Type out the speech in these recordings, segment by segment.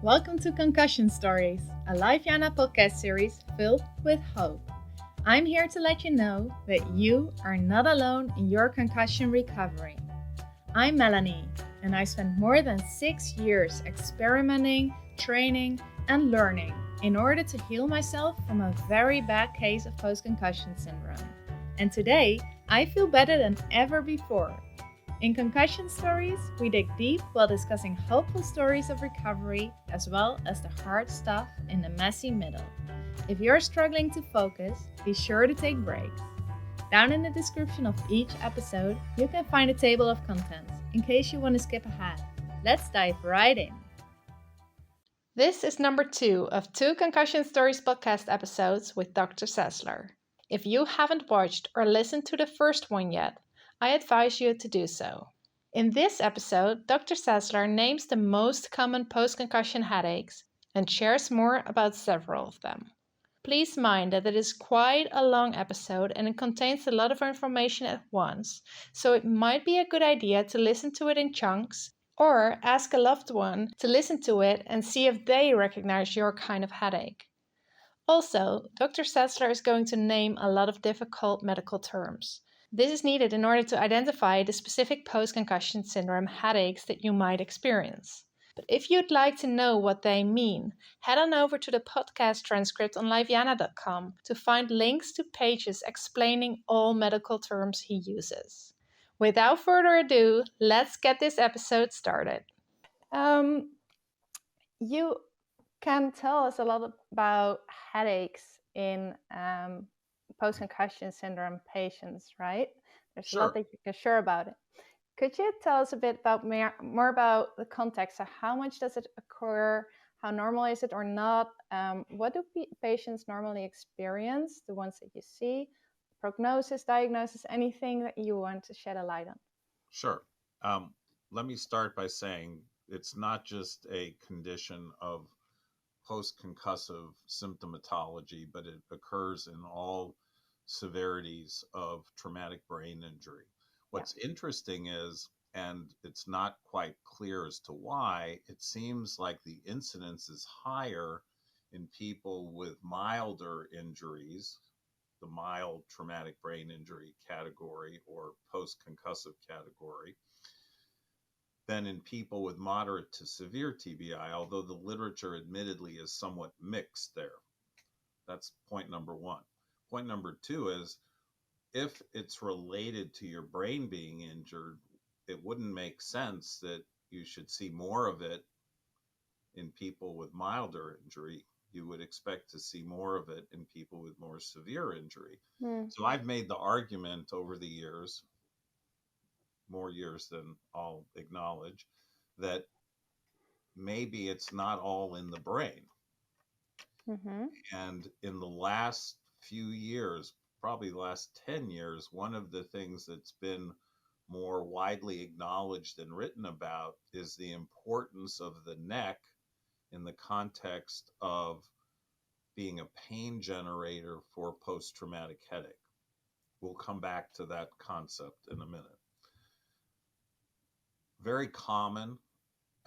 Welcome to Concussion Stories, a Life Yana podcast series filled with hope. I'm here to let you know that you are not alone in your concussion recovery. I'm Melanie, and I spent more than 6 years experimenting, training, and learning in order to heal myself from a very bad case of post-concussion syndrome. And today, I feel better than ever before. In Concussion Stories, we dig deep while discussing hopeful stories of recovery as well as the hard stuff in the messy middle. If you're struggling to focus, be sure to take breaks. Down in the description of each episode, you can find a table of contents in case you want to skip ahead. Let's dive right in. This is number 2 of 2 Concussion Stories podcast episodes with Dr. Zasler. If you haven't watched or listened to the first one yet, I advise you to do so. In this episode, Dr. Zasler names the most common post-concussion headaches and shares more about several of them. Please mind that it is quite a long episode and it contains a lot of information at once, so it might be a good idea to listen to it in chunks or ask a loved one to listen to it and see if they recognize your kind of headache. Also, Dr. Zasler is going to name a lot of difficult medical terms. This is needed in order to identify the specific post-concussion syndrome headaches that you might experience. But if you'd like to know what they mean, head on over to the podcast transcript on liveana.com to find links to pages explaining all medical terms he uses. Without further ado, let's get this episode started. You can tell us a lot about headaches in post-concussion syndrome patients, right? There's a lot that you can share about it. Could you tell us a bit about more about the context? So how much does it occur? How normal is it or not? What do patients normally experience, the ones that you see? Prognosis, diagnosis, anything that you want to shed a light on? Sure. Let me start by saying it's not just a condition of post-concussive symptomatology, but it occurs in all severities of traumatic brain injury. What's interesting is, and it's not quite clear as to why, it seems like the incidence is higher in people with milder injuries, the mild traumatic brain injury category or post-concussive category, than in people with moderate to severe TBI, although the literature admittedly is somewhat mixed there. That's point number one. Point number two is, if it's related to your brain being injured, it wouldn't make sense that you should see more of it in people with milder injury. You would expect to see more of it in people with more severe injury. So I've made the argument over the years, more years than I'll acknowledge, that maybe it's not all in the brain. And in the last few years, probably the last 10 years, one of the things that's been more widely acknowledged and written about is the importance of the neck in the context of being a pain generator for post-traumatic headache. We'll come back to that concept in a minute. Very common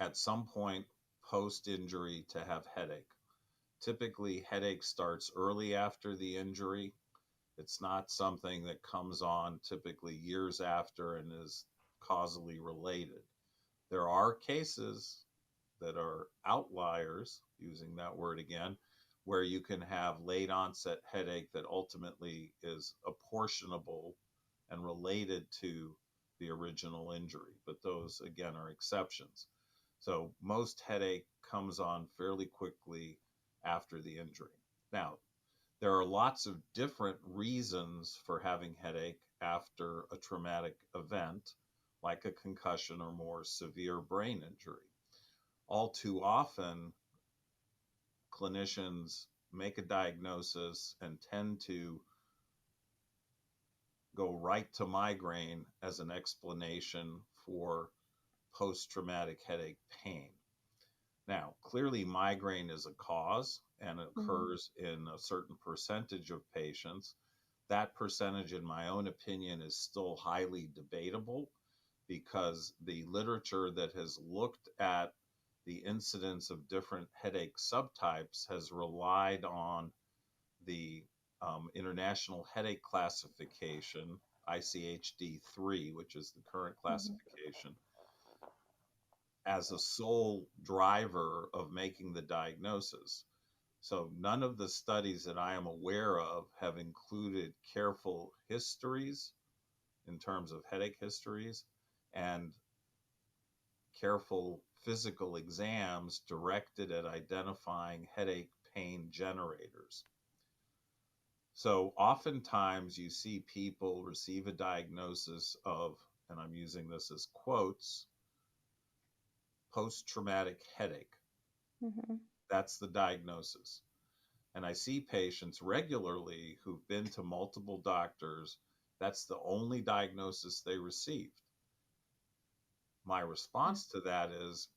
at some point post-injury to have headache. Typically, headache starts early after the injury. It's not something that comes on typically years after and is causally related. There are cases that are outliers, using that word again, where you can have late onset headache that ultimately is apportionable and related to the original injury. But those, again, are exceptions. So most headache comes on fairly quickly after the injury. Now, there are lots of different reasons for having headache after a traumatic event, like a concussion or more severe brain injury. All too often, clinicians make a diagnosis and tend to go right to migraine as an explanation for post-traumatic headache pain. Now, clearly migraine is a cause and it occurs in a certain percentage of patients. That percentage, in my own opinion, is still highly debatable because the literature that has looked at the incidence of different headache subtypes has relied on the International Headache Classification, ICHD-3, which is the current Mhm. classification, as a sole driver of making the diagnosis. So none of the studies that I am aware of have included careful histories in terms of headache histories and careful physical exams directed at identifying headache pain generators. So oftentimes you see people receive a diagnosis of, and I'm using this as quotes, post traumatic headache. Mhm. That's the diagnosis. And I see patients regularly who've been to multiple doctors. That's the only diagnosis they received. My Yeah. response to that is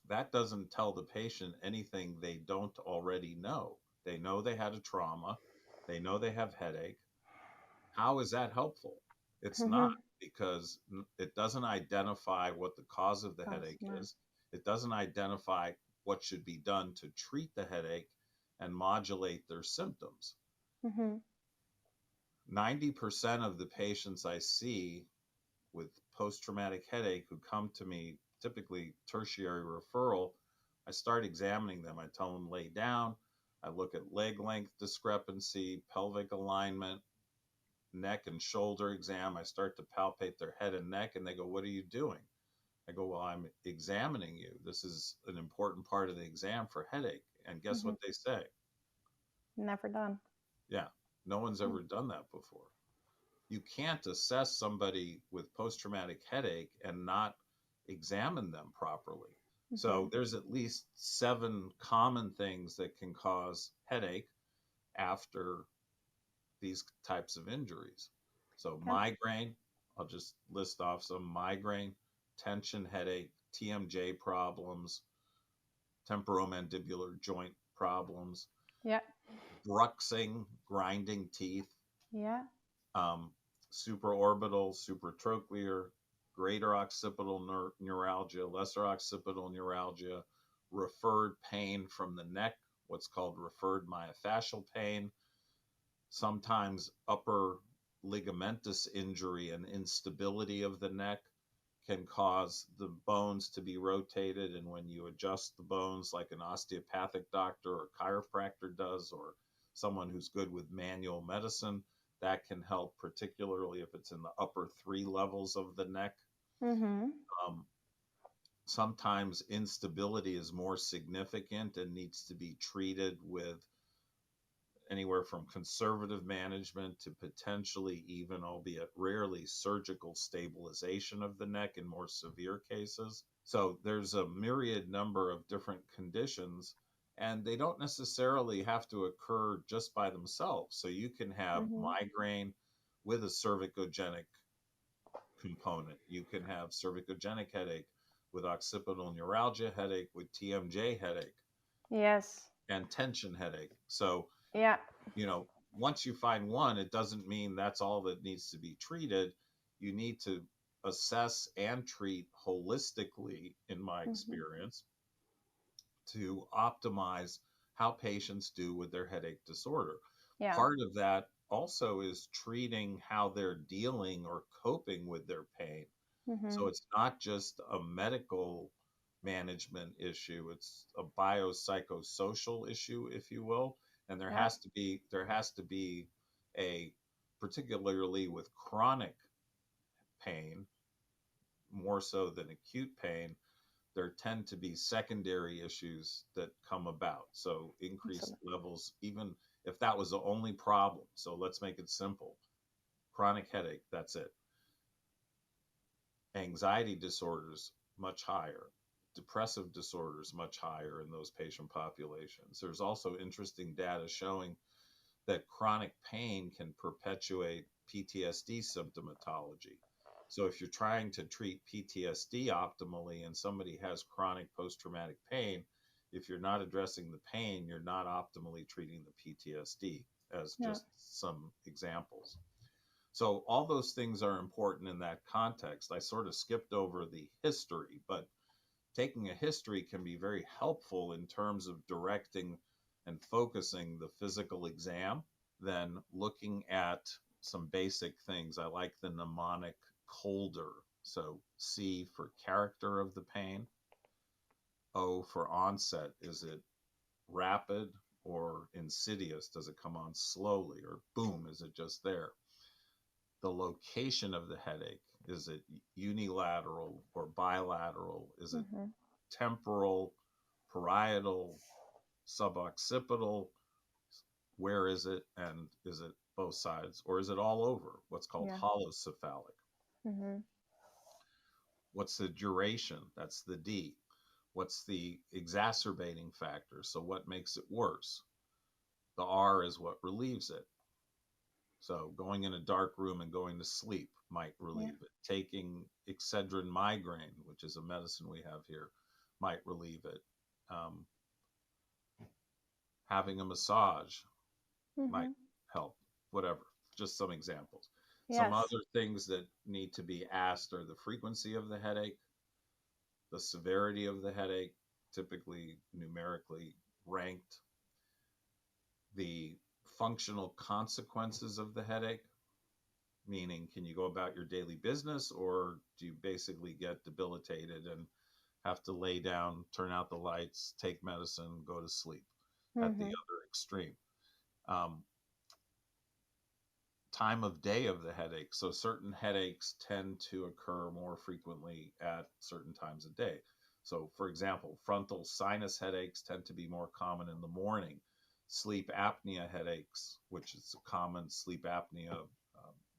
that doesn't tell the patient anything they don't already know. They know they had a trauma, they know they have headache. How is that helpful? It's not, Mhm. because it doesn't identify what the cause of the Cause headache no. is. It doesn't identify what should be done to treat the headache and modulate their symptoms. Mhm. 90% of the patients I see with post traumatic headache who come to me, typically tertiary referral, I start examining them. I tell them lay down. I look at leg length discrepancy, pelvic alignment, neck and shoulder exam. I start to palpate their head and neck, and they go, "What are you doing?" I go, "Well, I'm examining you. This is an important part of the exam for headache." And guess Mhm. what they say? Never done. Yeah, no one's Mm. ever done that before. You can't assess somebody with post traumatic headache and not examine them properly. So Mhm. there's at least 7 common things that can cause headache after these types of injuries. So Okay. migraine, I'll just list off some: migraine, tension headache, TMJ problems, temporomandibular joint problems, Yeah. bruxing, grinding teeth, Yeah. um, supraorbital, supratrochlear, greater occipital neuralgia, lesser occipital neuralgia, referred pain from the neck, what's called referred myofascial pain, sometimes upper ligamentous injury and instability of the neck can cause the bones to be rotated. And when you adjust the bones, like an osteopathic doctor or chiropractor does, or someone who's good with manual medicine, that can help, particularly if it's in the upper 3 levels of the neck. Mhm. Um, Sometimes instability is more significant and needs to be treated with anywhere from conservative management to potentially even, albeit rarely, surgical stabilization of the neck in more severe cases. So there's a myriad number of different conditions, and they don't necessarily have to occur just by themselves. So you can have Mhm. migraine with a cervicogenic component. You can have cervicogenic headache with occipital neuralgia headache, with TMJ headache, Yes. and tension headache. So, Yeah. once you find one, it doesn't mean that's all that needs to be treated. You need to assess and treat holistically, in my Mhm. experience, to optimize how patients do with their headache disorder. Yeah. Part of that also is treating how they're dealing or coping with their pain. So Mhm. it's not just a medical management issue, it's a biopsychosocial issue, if you will. And there Yeah. has to be a, particularly with chronic pain, more so than acute pain, there tend to be secondary issues that come about. So increased Absolutely. levels, even if that was the only problem. So let's make it simple: chronic headache, that's it. Anxiety disorders, much higher. Depressive disorders, much higher in those patient populations. There's also interesting data showing that chronic pain can perpetuate PTSD symptomatology. So if you're trying to treat PTSD optimally and somebody has chronic post traumatic pain, if you're not addressing the pain, you're not optimally treating the PTSD, as Yeah. just some examples. So all those things are important in that context. I sort of skipped over the history, but taking a history can be very helpful in terms of directing and focusing the physical exam. Then looking at some basic things. I like the mnemonic colder. So C for character of the pain, O for onset. Is it rapid or insidious? Does it come on slowly, or boom, is it just there? The location of the headache. Is it unilateral or bilateral? Is it Mm-hmm. temporal, parietal, suboccipital? Where is it? And is it both sides? Or is it all over? What's called Yeah. holocephalic. Mm-hmm. What's the duration? That's the D. What's the exacerbating factor? So what makes it worse? The R is what relieves it. So going in a dark room and going to sleep might relieve it. Taking Excedrin migraine, which is a medicine we have here, might relieve it. Having a massage might Mm-hmm. help. Whatever. Just some examples. Some Yes. other things that need to be asked are the frequency of the headache, the severity of the headache, typically numerically ranked, the functional consequences of the headache, meaning can you go about your daily business, or do you basically get debilitated and have to lay down, turn out the lights, take medicine, go to sleep at the Mm-hmm. other extreme. Time of day of the headache. So certain headaches tend to occur more frequently at certain times of day. So for example, frontal sinus headaches tend to be more common in the morning. Sleep apnea headaches, which is a common sleep apnea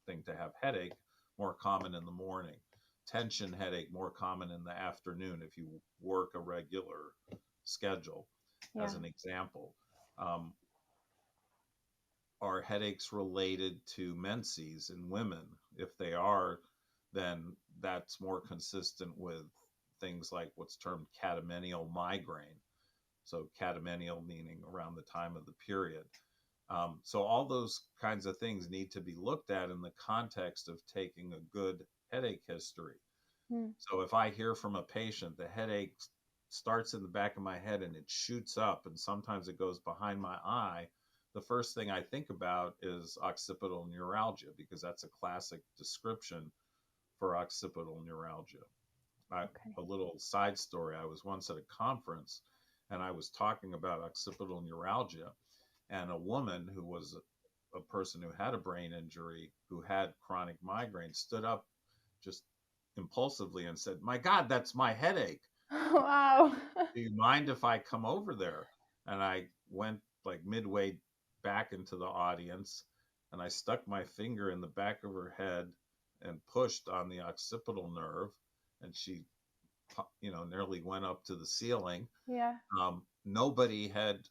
thing to have headache, more common in the morning. Tension headache, more common in the afternoon if you work a regular schedule, as an example. Are headaches related to menses in women? If they are, then that's more consistent with things like what's termed catamenial migraine. So catamenial meaning around the time of the period. So all those kinds of things need to be looked at in the context of taking a good headache history. Mm. So if I hear from a patient, the headache starts in the back of my head and it shoots up, and sometimes it goes behind my eye, the first thing I think about is occipital neuralgia, because that's a classic description for occipital neuralgia. A little side story, I was once at a conference and I was talking about occipital neuralgia, and a woman who was a person who had a brain injury, who had chronic migraine, stood up just impulsively and said, "My God, that's my headache. Wow. Do you mind if I come over there?" And I went like midway back into the audience and I stuck my finger in the back of her head and pushed on the occipital nerve, and she, nearly went up to the ceiling. Yeah. Nobody had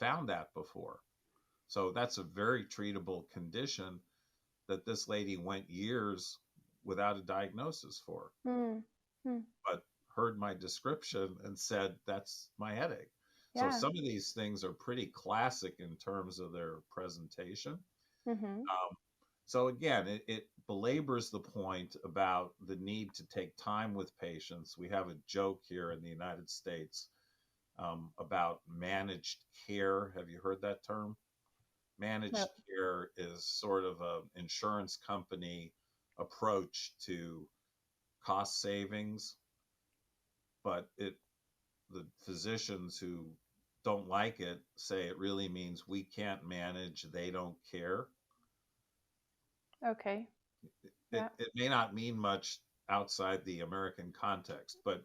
found that before. So that's a very treatable condition that this lady went years without a diagnosis for, Mm. Mm. but heard my description and said, "That's my headache." So Yeah. some of these things are pretty classic in terms of their presentation. Mm-hmm. So again, it belabors the point about the need to take time with patients. We have a joke here in the United States about managed care. Have you heard that term? Managed No. care is sort of an insurance company approach to cost savings, but the physicians who don't like it say it really means we can't manage, they don't care. Okay. Yeah. It may not mean much outside the American context, but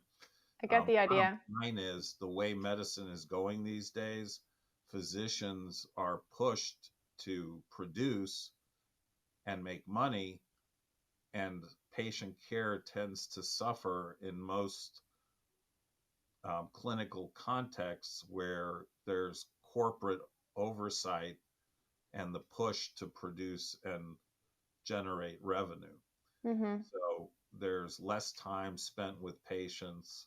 I get the bottom idea. line is the way medicine is going these days, physicians are pushed to produce and make money, and patient care tends to suffer in most clinical contexts where there's corporate oversight and the push to produce and generate revenue. Mm-hmm. So there's less time spent with patients.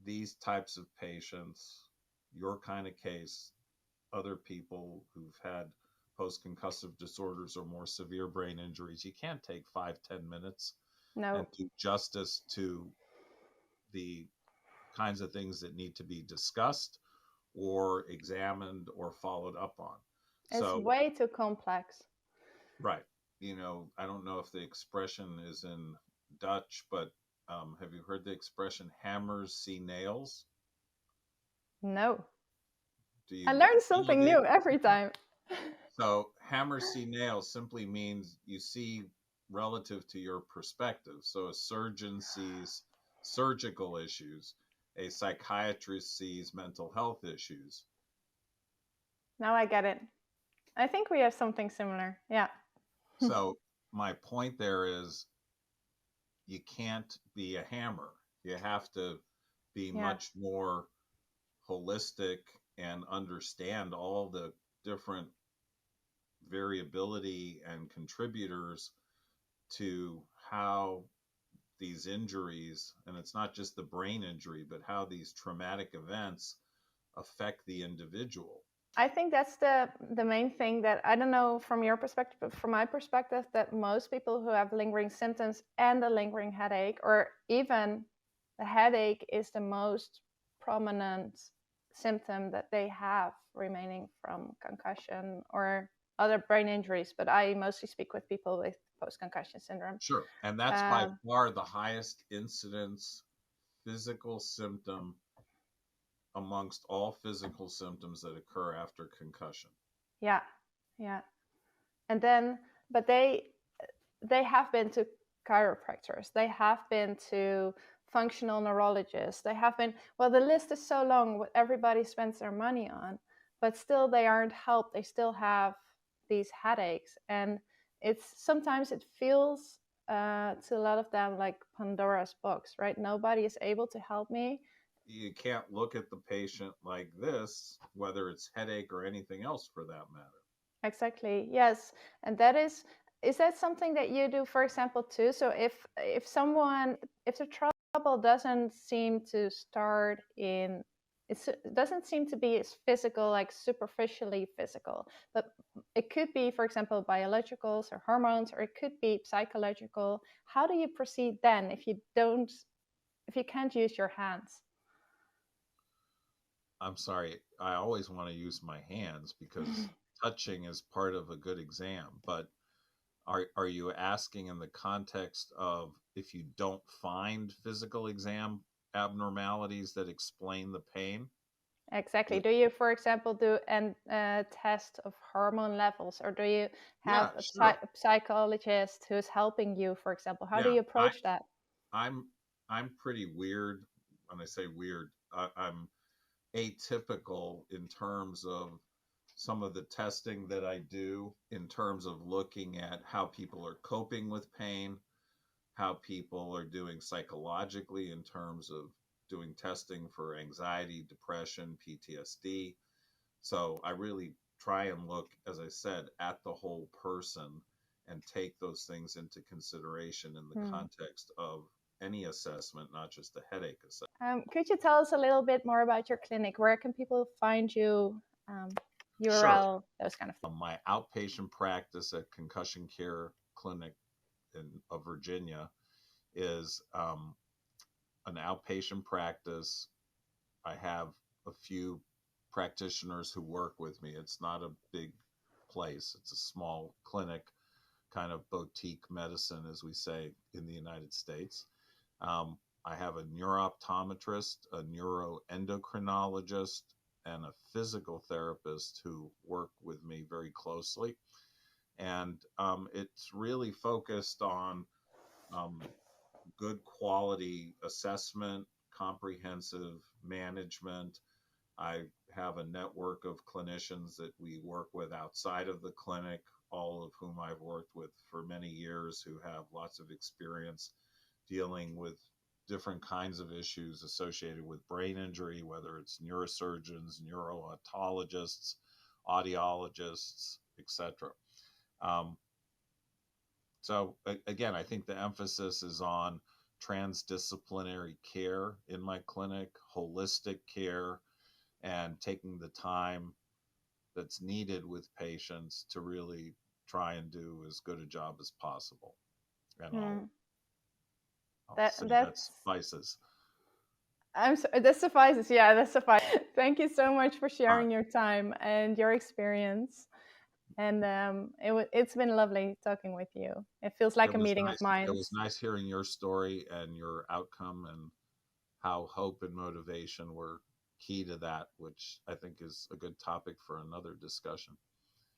These types of patients, your kind of case, other people who've had post-concussive disorders or more severe brain injuries, you can't take 5-10 minutes and No. do justice to the kinds of things that need to be discussed or examined or followed up on. It's So, way too complex. right. I don't know if the expression is in Dutch, but have you heard the expression hammers see nails? No. Do I you learn follow something the new every expression? time. So, hammers see nails simply means you see relative to your perspective. So, a surgeon sees surgical issues, a psychiatrist sees mental health issues. Now I get it. I think we have something similar. Yeah. So, my point there is you can't be a hammer. You have to be Yeah. much more holistic and understand all the different variability and contributors to how these injuries, and it's not just the brain injury, but how these traumatic events affect the individual. I think that's the main thing that, I don't know from your perspective, but from my perspective, that most people who have lingering symptoms and a lingering headache, or even the headache is the most prominent symptom that they have remaining from concussion or other brain injuries. But I mostly speak with people with post-concussion syndrome. Sure. And that's by far the highest incidence physical symptom amongst all physical symptoms that occur after concussion. Yeah. And then, but they have been to chiropractors, they have been to functional neurologists, they have been, well, the list is so long what everybody spends their money on, but still they aren't helped. They still have these headaches, and sometimes it feels to a lot of them like Pandora's box, right? Nobody is able to help me. You can't look at the patient like this, whether it's headache or anything else for that matter. Exactly. Yes. And that is that something that you do, for example, too? So if the trouble doesn't seem to start in, it doesn't seem to be as physical, like superficially physical, but it could be, for example, biologicals or hormones, or it could be psychological. How do you proceed then if you can't use your hands? I'm sorry, I always want to use my hands because touching is part of a good exam, but are you asking in the context of if you don't find physical exam abnormalities that explain the pain? Exactly. Do you, for example, do a test of hormone levels, or do you have Yeah, a sure. psychologist who's helping you, for example? How do Yeah, you approach that? I'm pretty weird. When I say weird, I'm atypical in terms of some of the testing that I do, in terms of looking at how people are coping with pain, how people are doing psychologically in terms of doing testing for anxiety, depression, PTSD. So I really try and look, as I said, at the whole person and take those things into consideration in the context of any assessment, not just a headache assessment. Could you tell us a little bit more about your clinic? Where can people find you? Sure. URL, those kind of things. My outpatient practice at Concussion Care Clinic of Virginia is an outpatient practice. I have a few practitioners who work with me. It's not a big place. It's a small clinic, kind of boutique medicine, as we say in the United States. I have a neurooptometrist, a neuroendocrinologist, and a physical therapist who work with me very closely. And it's really focused on good quality assessment, comprehensive management. I have a network of clinicians that we work with outside of the clinic, all of whom I've worked with for many years, who have lots of experience dealing with different kinds of issues associated with brain injury, whether it's neurosurgeons, neuro-otologists, audiologists, etc. So again, I think the emphasis is on transdisciplinary care in my clinic, holistic care, and taking the time that's needed with patients to really try and do as good a job as possible. And I'll say that That's suffices. That suffices. Yeah, that suffices. Thank you so much for All right. sharing your time and your experience. And it's been lovely talking with you. It feels like It a was meeting of nice. It was minds. nice hearing your story and your outcome and how hope and motivation were key to that, which I think is a good topic for another discussion.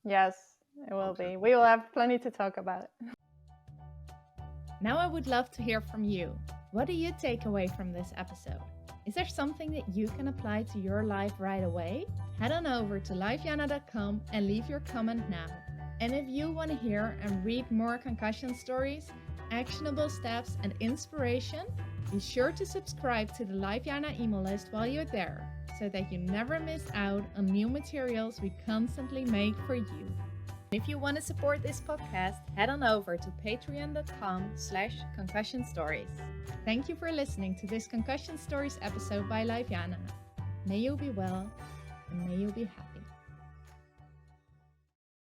Yes, it will Okay. be. We will have plenty to talk about. Now I would love to hear from you. What do you take away from this episode? Is there something that you can apply to your life right away? Head on over to lifejana.com and leave your comment now. And if you want to hear and read more concussion stories, actionable steps, and inspiration, be sure to subscribe to the LifeJana email list while you're there, so that you never miss out on new materials we constantly make for you. If you want to support this podcast, head on over to patreon.com/concussion stories. Thank you for listening to this Concussion Stories episode by LifeJana. May you be well and may you be happy.